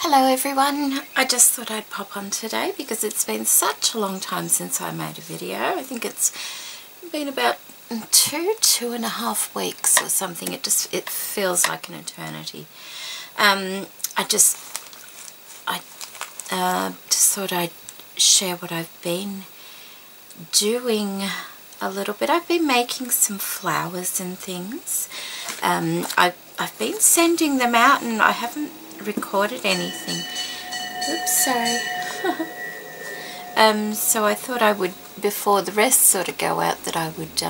Hello everyone, I just thought I'd pop on today because it's been such a long time since I made a video. I think it's been about two and a half weeks or something. It feels like an eternity. I just thought I'd share what I've been doing a little bit. I've been making some flowers and things. I've been sending them out and I haven't recorded anything. Oops, sorry. So I thought I would, before the rest sort of go out, that I would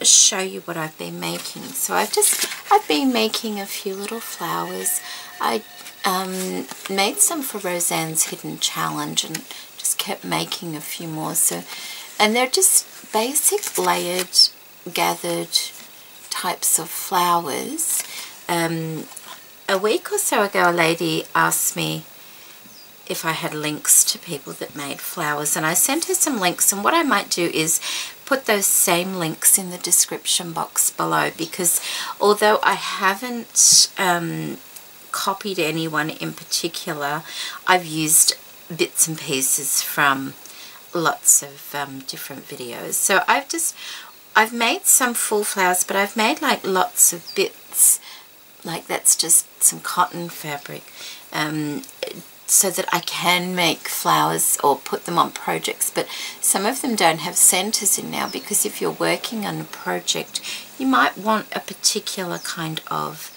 show you what I've been making. So I've been making a few little flowers. I made some for Roseanne's Hidden Challenge and just kept making a few more. And they're just basic layered, gathered types of flowers. A week or so ago, a lady asked me if I had links to people that made flowers, and I sent her some links, and what I might do is put those same links in the description box below, because although I haven't copied anyone in particular, I've used bits and pieces from lots of different videos. So I've made some full flowers, but I've made like lots of bits. Like that's just some cotton fabric, so that I can make flowers or put them on projects. But some of them don't have centers in now, because if you're working on a project you might want a particular kind of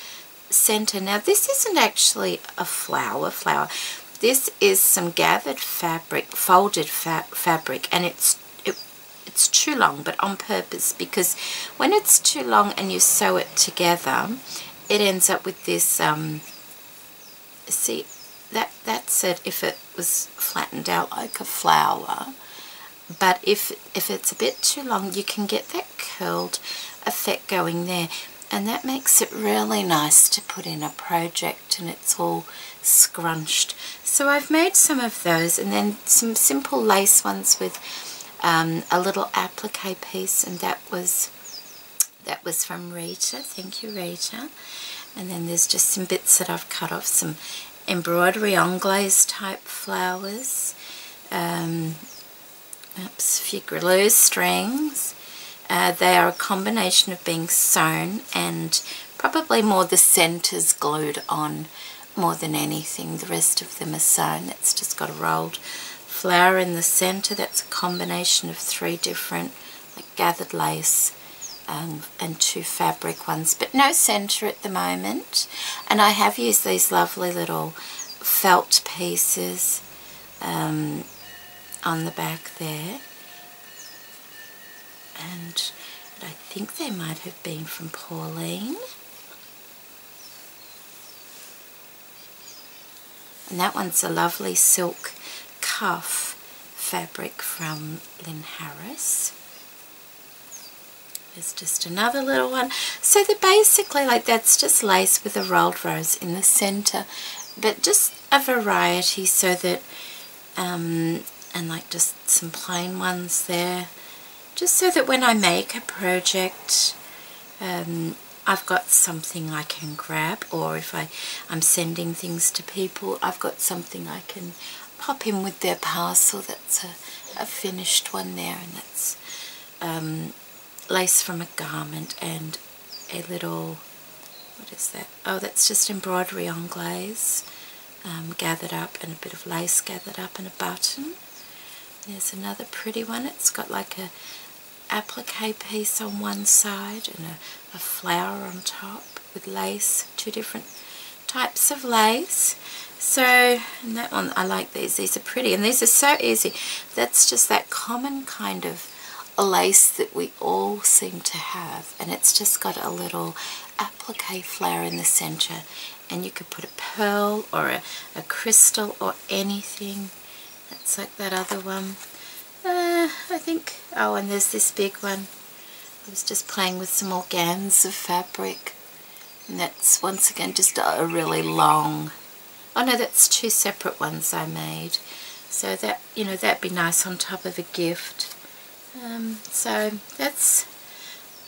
center. Now this isn't actually a flower. This is some gathered fabric, folded fabric, and it's too long, but on purpose, because when it's too long and you sew it together, it ends up with this, see, that's it if it was flattened out like a flower. But if it's a bit too long, you can get that curled effect going there. And that makes it really nice to put in a project, and it's all scrunched. So I've made some of those, and then some simple lace ones with a little applique piece, and that was from Rita. Thank you, Rita. And then there's just some bits that I've cut off, some embroidery anglaise type flowers, figureleux strings. They are a combination of being sewn and probably more the centers glued on more than anything. The rest of them are sewn. It's just got a rolled flower in the center. That's a combination of 3 different like gathered lace and 2 fabric ones, but no center at the moment. And I have used these lovely little felt pieces on the back there, and I think they might have been from Pauline. And that one's a lovely silk cuff fabric from Lynn Harris. There's just another little one. So they're basically like, that's just lace with a rolled rose in the center, but just a variety, so that and like just some plain ones there, just so that when I make a project, I've got something I can grab, or if I'm sending things to people, I've got something I can pop in with their parcel. That's a finished one there, and that's lace from a garment and a little, what is that? Oh, that's just embroidery anglaise gathered up, and a bit of lace gathered up, and a button. There's another pretty one. It's got like a applique piece on one side and a flower on top with lace, 2 different types of lace. So, and that one, I like these are pretty, and these are so easy. That's just that common kind of a lace that we all seem to have, and it's just got a little applique flower in the center, and you could put a pearl or a crystal or anything. That's like that other one. I think, oh, and there's this big one. I was just playing with some organza fabric, and that's once again just a really long, oh no, that's 2 separate ones I made. So that, you know, that'd be nice on top of a gift. So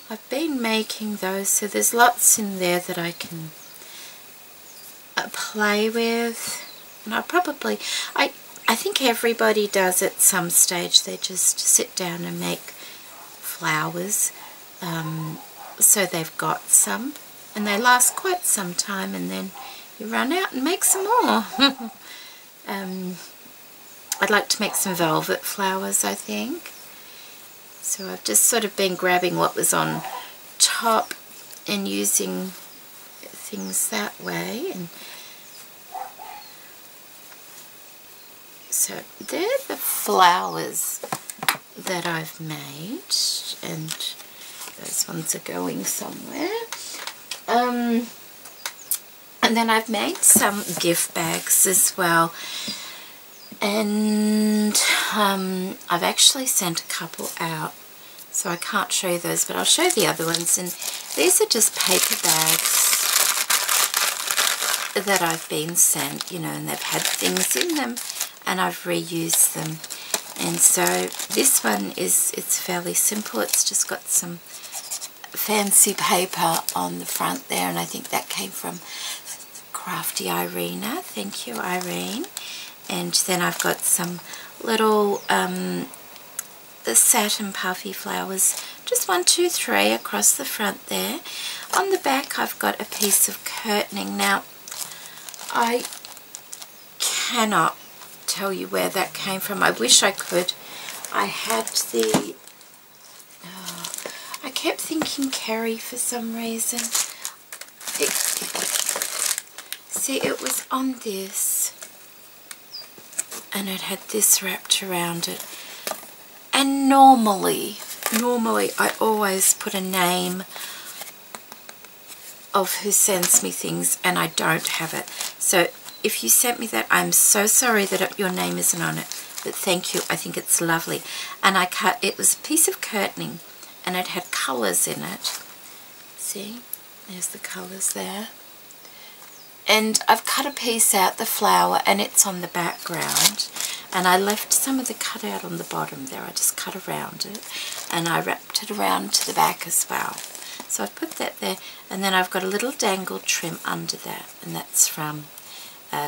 I've been making those, so there's lots in there that I can play with. And I think everybody does at some stage. They just sit down and make flowers. So they've got some, and they last quite some time, and then you run out and make some more. I'd like to make some velvet flowers, I think. So I've just sort of been grabbing what was on top and using things that way. And so they're the flowers that I've made, and those ones are going somewhere. And then I've made some gift bags as well, and I've actually sent a couple out, so I can't show you those, but I'll show you the other ones. And these are just paper bags that I've been sent, you know, and they've had things in them, and I've reused them. And so this one it's fairly simple. It's just got some fancy paper on the front there, and I think that came from Crafty Irina. Thank you, Irene. And then I've got some little satin puffy flowers, just 1, 2, 3 across the front there. On the back I've got a piece of curtaining. Now I cannot tell you where that came from. I wish I could. I had the I kept thinking Kerry for some reason. See, it was on this, and it had this wrapped around it. And normally I always put a name of who sends me things, and I don't have it. So if you sent me that, I'm so sorry that your name isn't on it, but thank you. I think it's lovely. And it was a piece of curtaining, and it had colours in it. See, there's the colours there. And I've cut a piece out, the flower, and it's on the background. And I left some of the cut out on the bottom there. I just cut around it, and I wrapped it around to the back as well. So I put that there, and then I've got a little dangle trim under that, and that's from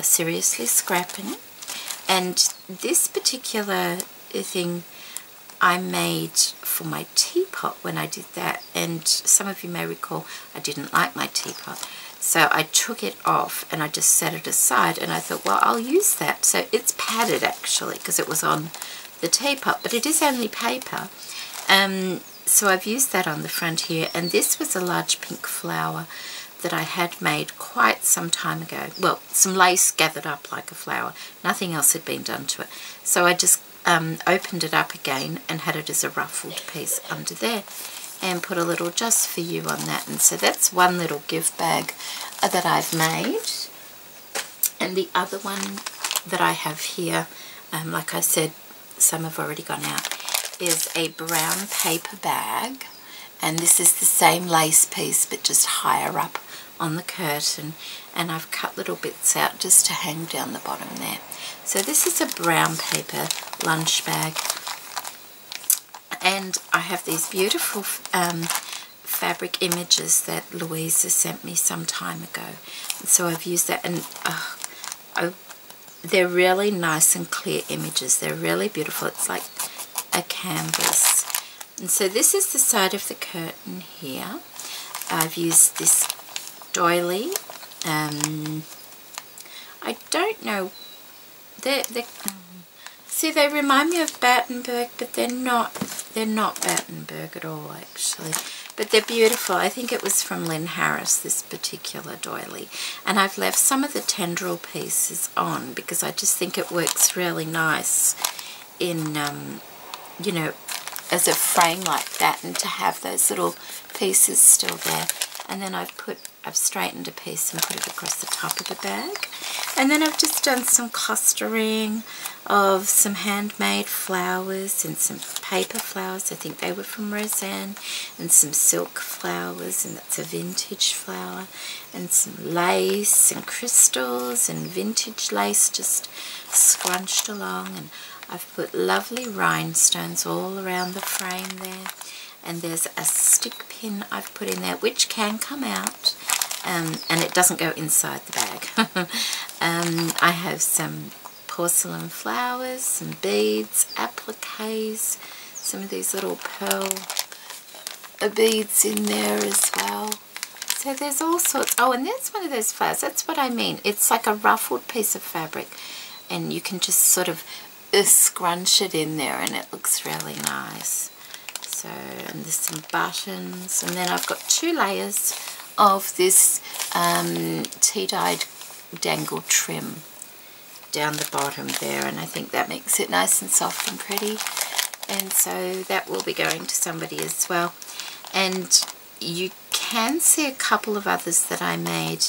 Seriously Scrapping. And this particular thing I made for my teapot when I did that, and some of you may recall I didn't like my teapot, so I took it off and I just set it aside, and I thought, well, I'll use that. So it's padded actually because it was on the teapot, but it is only paper. So I've used that on the front here, and this was a large pink flower that I had made quite some time ago. Well, some lace gathered up like a flower. Nothing else had been done to it. So I just opened it up again and had it as a ruffled piece under there, and put a little just for you on that. And so that's one little gift bag that I've made. And the other one that I have here, like I said, some have already gone out, is a brown paper bag. And this is the same lace piece, but just higher up on the curtain. And I've cut little bits out just to hang down the bottom there. So this is a brown paper lunch bag. And I have these beautiful fabric images that Louisa sent me some time ago. And so I've used that, and they're really nice and clear images. They're really beautiful. It's like a canvas. And so this is the side of the curtain here. I've used this doily. I don't know. See, they remind me of Battenberg, but they're not Battenberg at all, actually. But they're beautiful. I think it was from Lynn Harris, this particular doily. And I've left some of the tendril pieces on because I just think it works really nice in, you know, as a frame like that, and to have those little pieces still there. And then I've straightened a piece and put it across the top of the bag. And then I've just done some clustering of some handmade flowers and some paper flowers. I think they were from Roseanne. And some silk flowers, and that's a vintage flower. And some lace and crystals and vintage lace just scrunched along. And I've put lovely rhinestones all around the frame there. And there's a stick pin I've put in there, which can come out. and it doesn't go inside the bag. I have some porcelain flowers, some beads, appliques, some of these little pearl beads in there as well. So there's all sorts. Oh, and there's one of those flowers. That's what I mean. It's like a ruffled piece of fabric, and you can just sort of scrunch it in there, and it looks really nice. So, and there's some buttons, and then I've got 2 layers of this tea-dyed dangle trim down the bottom there, and I think that makes it nice and soft and pretty. And so that will be going to somebody as well. And you can see a couple of others that I made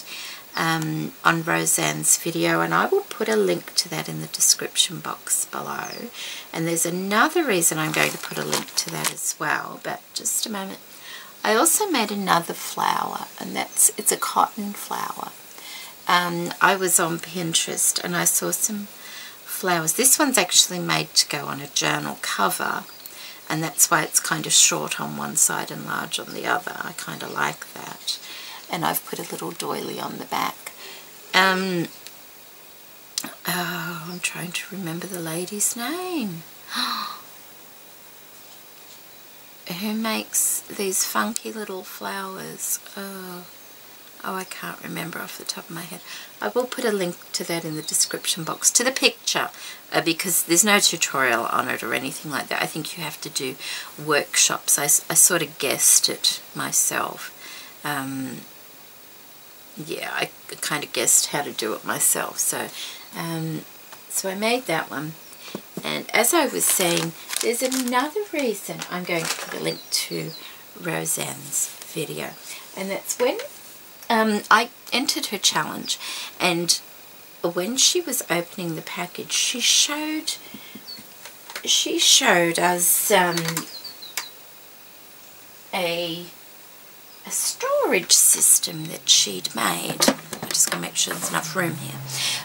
on Roseanne's video, and I will put a link to that in the description box below. And there's another reason I'm going to put a link to that as well, but just a moment. I also made another flower, and it's a cotton flower. I was on Pinterest and I saw some flowers. This one's actually made to go on a journal cover, and that's why it's kind of short on one side and large on the other. I kind of like that. And I've put a little doily on the back. Oh, I'm trying to remember the lady's name. Who makes these funky little flowers? Oh, I can't remember off the top of my head. I will put a link to that in the description box, to the picture, because there's no tutorial on it or anything like that. I think you have to do workshops. I sort of guessed it myself. Yeah, I kind of guessed how to do it myself. So, so I made that one. And as I was saying, there's another reason I'm going to put a link to Roseanne's video, and that's when I entered her challenge, and when she was opening the package, she showed us a storage system that she'd made. I'm just going to make sure there's enough room here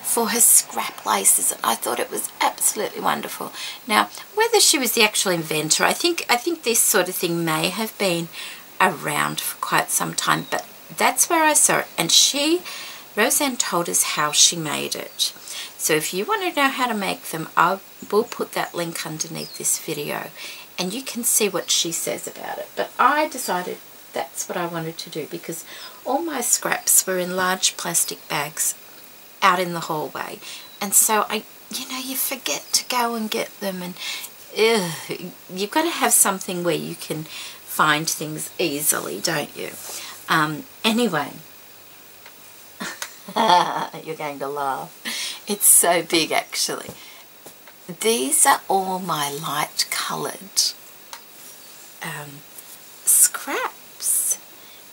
for her scrap laces. I thought it was absolutely wonderful. Now, whether she was the actual inventor, I think this sort of thing may have been around for quite some time, but that's where I saw it, and Roseanne told us how she made it. So if you want to know how to make them, I will put that link underneath this video, and you can see what she says about it. But I decided that's what I wanted to do, because all my scraps were in large plastic bags out in the hallway, and so you forget to go and get them, and you've got to have something where you can find things easily, don't you? Anyway, you're going to laugh. It's so big, actually. These are all my light coloured scraps.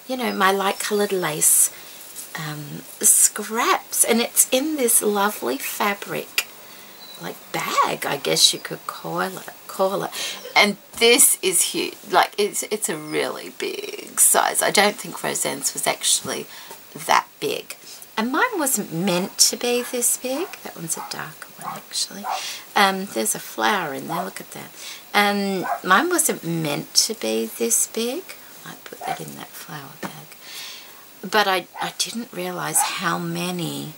You know, my light coloured lace scraps, and it's in this lovely fabric, like bag, I guess you could call it. And this is huge. Like, it's a really big size. I don't think Roseanne's was actually that big. And mine wasn't meant to be this big. That one's a darker one, actually. There's a flower in there, look at that. Mine wasn't meant to be this big. I might put that in that flower bag. But I didn't realise how many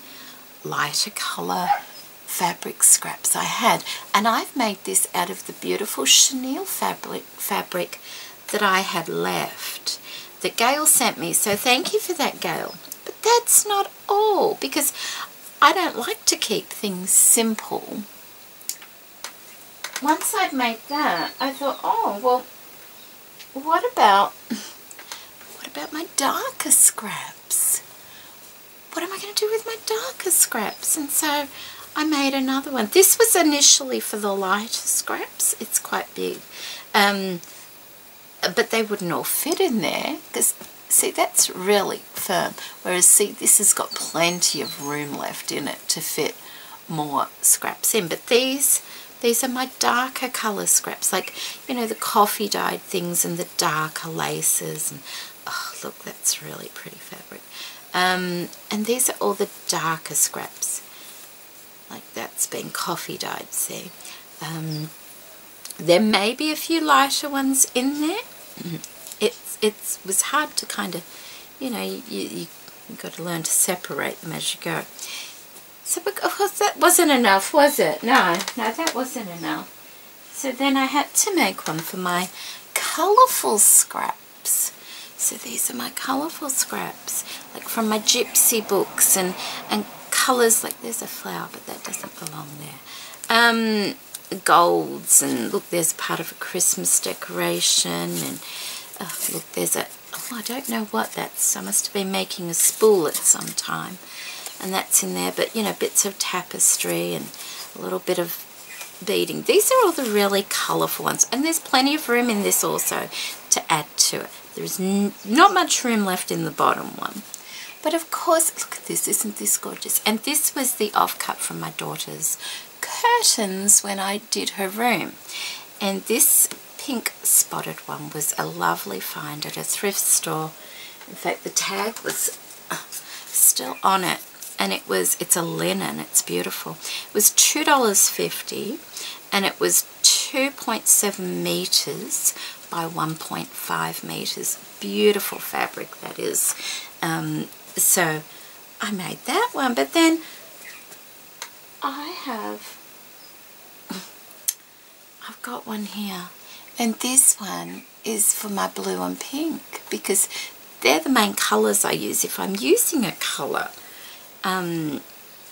lighter colour fabric scraps I had. And I've made this out of the beautiful chenille fabric that I had left, that Gail sent me. So thank you for that, Gail. But that's not all, because I don't like to keep things simple. Once I'd made that, I thought, oh, well, what about my darker scraps? What am I going to do with my darker scraps? And so I made another one. This was initially for the lighter scraps. It's quite big. But they wouldn't all fit in there, because, see, that's really firm. Whereas, see, this has got plenty of room left in it to fit more scraps in. But these are my darker colour scraps, like, you know, the coffee dyed things and the darker laces. And, oh, look, that's really pretty fabric. And these are all the darker scraps. Like, that's been coffee dyed, see. There may be a few lighter ones in there. It was hard to kind of, you know, you You've got to learn to separate them as you go. So of course that wasn't enough, was it? No, that wasn't enough. So then I had to make one for my colourful scraps. So these are my colourful scraps, like from my gypsy books, and colours, like there's a flower, but that doesn't belong there. Golds, and look, there's part of a Christmas decoration, and look, there's a, I don't know what that's, I must have been making a spool at some time, and that's in there, but you know, bits of tapestry and a little bit of beading. These are all the really colourful ones, and there's plenty of room in this also to add to it. There's not much room left in the bottom one. But of course, look at this, isn't this gorgeous? And this was the offcut from my daughter's curtains when I did her room. And this pink spotted one was a lovely find at a thrift store. In fact, the tag was still on it, and it's a linen, it's beautiful. It was $2.50, and it was 2.7 meters by 1.5 meters. Beautiful fabric, that is. So I made that one, but then I've got one here, and this one is for my blue and pink, because they're the main colours I use if I'm using a colour.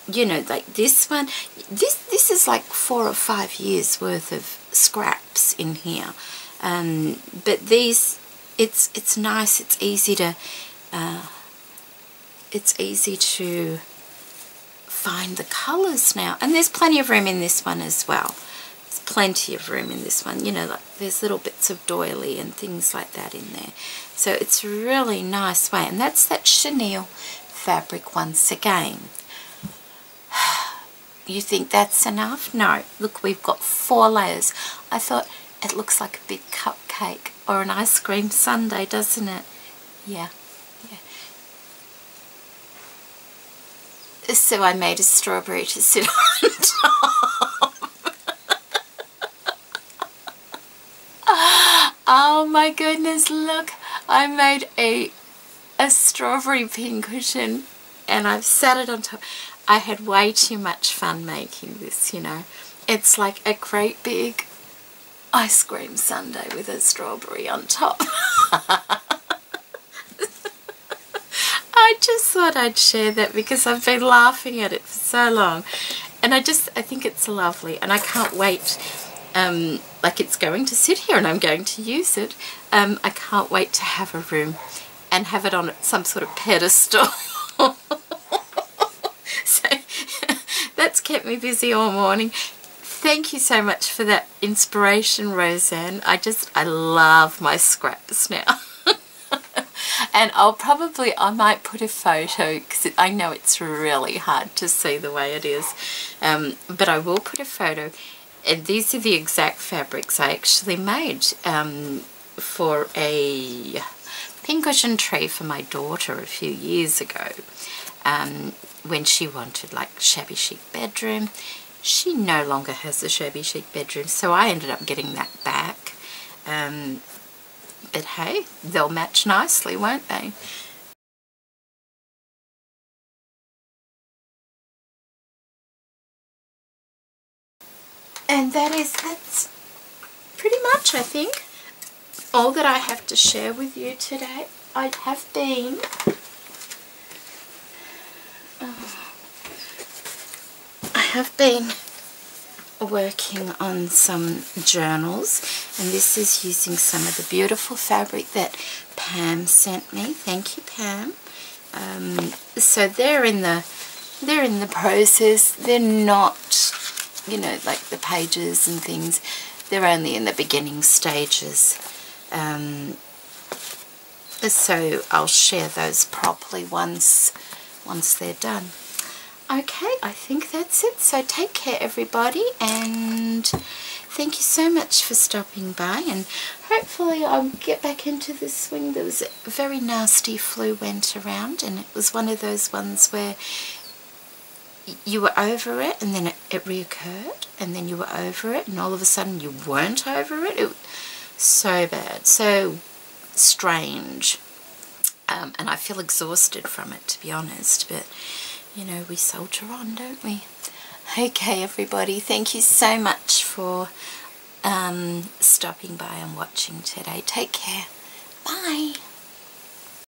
You know, like this one, this is like 4 or 5 years worth of scraps in here. But these, it's nice, it's easy to find the colours now, and there's plenty of room in this one as well. There's plenty of room in this one, you know, like there's little bits of doily and things like that in there, so it's a really nice way. And that's that chenille fabric once again. You think that's enough? No, look, we've got 4 layers. I thought it looks like a big cupcake or an ice cream sundae, doesn't it? Yeah. So I made a strawberry to sit on top. Oh my goodness, look, I made a strawberry pincushion, and I've sat it on top. I had way too much fun making this, you know. It's like a great big ice cream sundae with a strawberry on top. I just thought I'd share that because I've been laughing at it for so long, and I think it's lovely, and I can't wait. Like, it's going to sit here and I'm going to use it. I can't wait to have a room and have it on some sort of pedestal. So that's kept me busy all morning. Thank you so much for that inspiration, Roseanne. I love my scraps now. And I might put a photo, because I know it's really hard to see the way it is, but I will put a photo. And these are the exact fabrics I actually made for a pincushion tree for my daughter a few years ago, when she wanted like shabby chic bedroom. She no longer has a shabby chic bedroom, so I ended up getting that back. But hey, they'll match nicely, won't they? And that's pretty much, I think, all that I have to share with you today. I have been working on some journals, and this is using some of the beautiful fabric that Pam sent me. Thank you, Pam. So they're in the process. They're not, you know, like the pages and things. They're only in the beginning stages. So I'll share those properly once they're done. Okay, I think that's it. So take care, everybody, and thank you so much for stopping by, and hopefully I'll get back into the swing. There was a very nasty flu went around, and it was one of those ones where you were over it and then it reoccurred, and then you were over it and all of a sudden you weren't over it. It was so bad, so strange. and I feel exhausted from it, to be honest, but you know, we soldier on, don't we? Okay, everybody, thank you so much for stopping by and watching today. Take care. Bye.